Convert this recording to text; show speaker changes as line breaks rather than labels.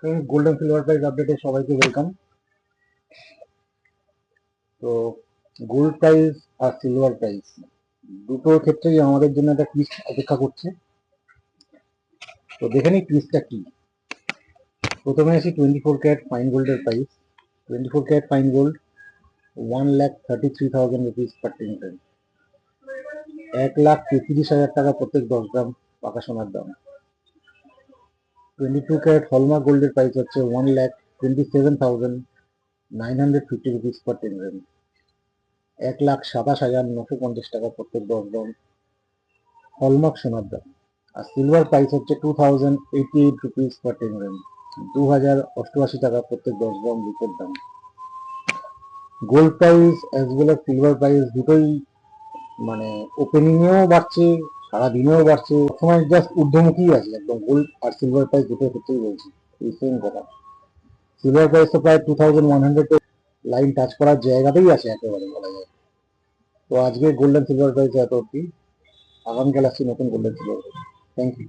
Friends, gold and silver price अपडेटे সবাইকে welcome. তো গোল্ড প্রাইস আর সিলভার প্রাইস দুটো ক্ষেত্রেই আমাদের জন্য একটা টুইস্ট অপেক্ষা করছে। তো দেখে নিই টুইস্টটা কি। প্রথমে আসি 24 ক্যারেট ফাইন গোল্ডের price. 24 carat fine gold 1,33,000 rupees per 10 gram, 1,33,000 টাকা প্রত্যেক 10 গ্রাম পাকা সোনার দাম। 22 ক্যারেট হলমার্ক গোল্ডের প্রাইস হচ্ছে 1,27,950 রুপিস পার 10 গ্রাম, 1,27,950 টাকা প্রত্যেক 10 গ্রাম হলমার্ক সোনার দাম। আর সিলভার প্রাইস হচ্ছে 2,088 রুপিস পার 10 গ্রাম, 2,088 টাকা প্রত্যেক 10 গ্রাম রুপোর দাম। Gold price as well as silver price দুটোই মানে ওপেনিংয়েও বাড়ছে, সারাদিনেও বাড়ছে, সময় জাস্ট ঊর্ধ্বমুখী আছে একদম। গোল্ড আর সিলভার প্রাইস দুটোর ক্ষেত্রেই বলছি এই সেম কথা। সিলভার প্রাইস তো প্রায় 2,100 লাইন টাচ করার জায়গাতেই আছে একেবারে বলা যায়। তো আজকে গোল্ড অ্যান্ড সিলভার প্রাইস এত অব্দি। আগামীকাল আসছি নতুন gold and silver. Thank you.